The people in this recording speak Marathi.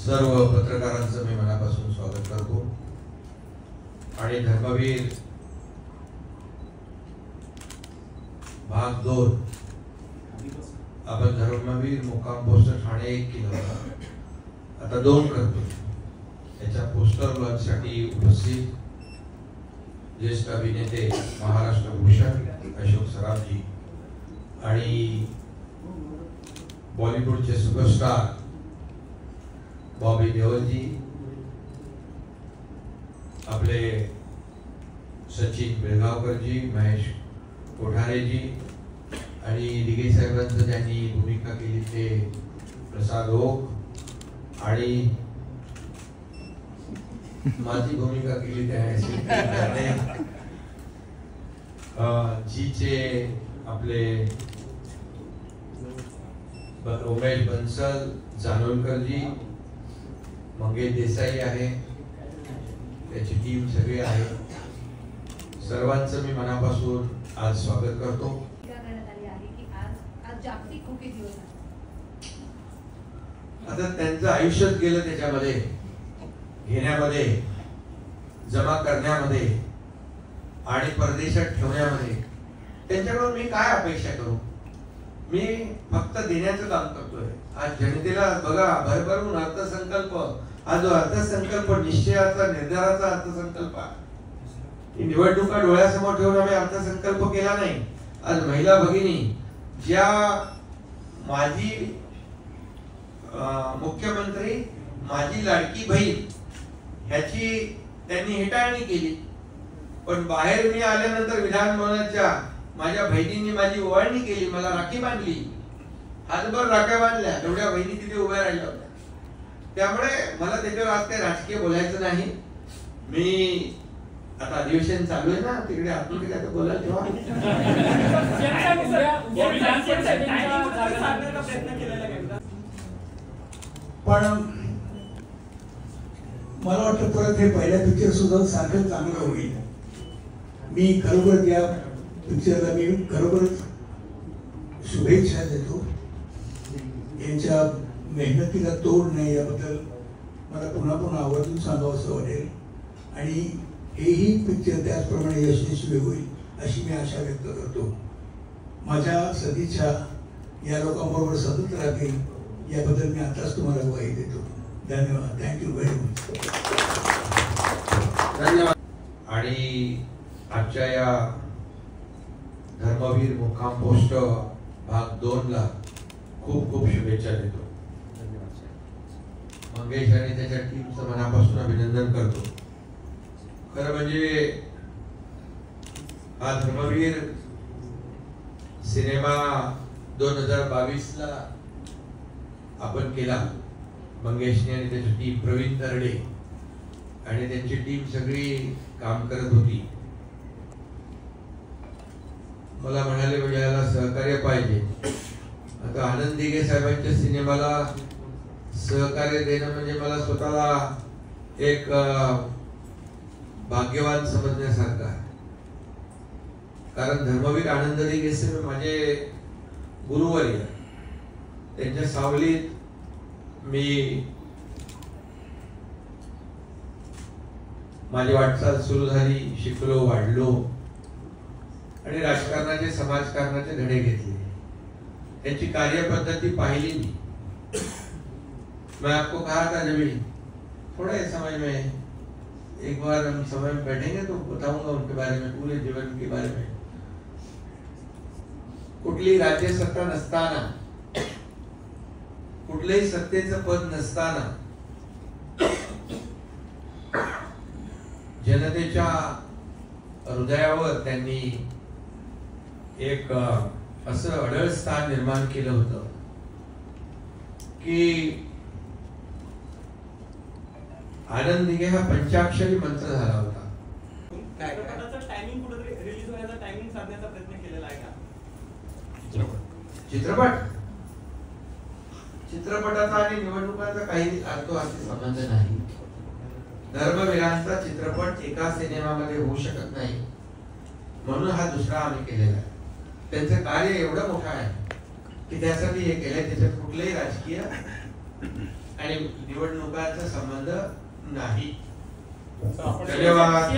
सर्व पत्रकारांचं मी मनापासून स्वागत करतो आणि धर्मवीर भाग 2 आपण धर्मवीर मुक्काम पोस्ट ठाणे 1 केलं होतं, आता 2 करतो। याच्या पोस्टर लॉन्च साठी उपस्थित ज्येष्ठ अभिनेते महाराष्ट्र भूषण अशोक सराफजी आणि बॉलिवूडचे सुपरस्टार बॉबी देओलजी, आपले सचिन बेळगावकरजी, महेश कोठारेजी आणि दिघे साहेबांचं ज्यांनी भूमिका केली ते प्रसाद ओक आणि माझी भूमिका केली त्या जीचे आपले उमेश बन्सल, जानोलकरजी, मंगेश देसाई आहे, त्याची टीम सगळे आहे। सर्वांचं मी मनापासून आज स्वागत करतो। जागतिक खोकी दिवस आता त्यांचं आयुष्यच गेलं त्याच्यामध्ये, घेण्यामध्ये, जमा करण्यामध्ये आणि परदेशात ठेवण्यामध्ये। त्यांच्याकडून मी काय अपेक्षा करू? मी फक्त देण्याचं काम करतोय। आज जनतेला बघा, भरभरून अर्थसंकल्प, हा जो अर्थसंकल्प निश्चयाचा, निर्धाराचा अर्थसंकल्प आहे। निवडणुका डोळ्यासमोर ठेवून आम्ही अर्थसंकल्प केला नाही। आज महिला भगिनी ज्या माझी मुख्यमंत्री माझी लाडकी बहीण ह्याची त्यांनी हेटाळणी केली, पण बाहेर मी आल्यानंतर विधान भवनाच्या माझ्या बहिणींनी माझी ओवाळणी केली, मला राखी बांधली, हातभर राख्या बांधल्या, एवढ्या बहिणी तिथे उभ्या राहिल्या होत्या। त्यामुळे मला त्याच्यावर आज काही राजकीय बोलायचं नाही। मी आता अधिवेशन चालू आहे ना, तिकडे आपण काय बोलायला तेव्हा पण मला वाटतं परत हे पहिल्या पिक्चर सुद्धा सारखं चांगलं होईल। मी खरोखर या पिक्चरला मी खरोखरच शुभेच्छा देतो। यांच्या मेहनतीला तोड नाही याबद्दल मला पुन्हा पुन्हा आवर्जून सांगावं असं वाटेल आणि हेही पिक्चर त्याचप्रमाणे यशस्वी होईल अशी मी आशा व्यक्त करतो। माझ्या सदिच्छा या लोकांबरोबर सतत राहतील याबद्दल मी आताच तुम्हाला ग्वाही देतो। धन्यवाद, थँक्यू व्हेरी मच। धन्यवाद। आणि आजच्या या धर्मवीर मुक्काम पोस्ट भाग 2 ला खूप खूप शुभेच्छा देतो। मंगेश आणि त्याच्या टीमचं मनापासून अभिनंदन करतो। खरं म्हणजे हा धर्मवीर सिनेमा 2022 ला आपण केला। मंगेशने आणि त्याची टीम, प्रवीण तरडे आणि त्यांची टीम सगळी काम करत होती। मला म्हणाले म्हणजे याला सहकार्य पाहिजे। आता आनंद दिघे साहेबांच्या सिनेमाला सहकार्य देणं म्हणजे मला स्वतःला एक भाग्यवान समजण्यासारखं आहे, कारण धर्मवीर आनंद दिघे साहेब माझे गुरुवर्य, त्यांच्या सावलीत मी माझी वाटचाल सुरू झाली, शिकलो, वाढलो आणि राजकारणाचे, समाजकारणाचे धडे घेतले। त्यांची कार्यपद्धती पाहिली मी। मैं आपको कहा था जब थोड़े समय में एक बार हम समय में बैठेंगे तो बताऊंगा उनके बारे में, पूरे जीवन के बारे में। कुठली राज्य सत्ता नसताना, कुठलेही सत्तेचं पद नसताना जनतेच्या हृदयावर त्यांनी एक असं अढळ स्थान निर्माण केलं होतं की आनंद दिघे हा पंचाक्षरी मंत्र झाला होता। टायमिंग कुठेतरी रिलीज होण्याचा टायमिंग साधण्याचा प्रयत्न केलेला आहे का? चित्रपटाचा आणि निवडणुकांचा काही अर्थार्थी संबंध नाही। धर्मवीरांचा चित्रपट एका सिनेमामध्ये होऊ शकत नाही, म्हणून हा दुसरा आम्ही केलेला आहे। त्यांचं कार्य एवढं मोठं आहे की त्यासाठी हे केलंय, त्याच्यात कुठलेही राजकीय आणि निवडणुकांचा संबंध नाही. आपण धन्यवाद.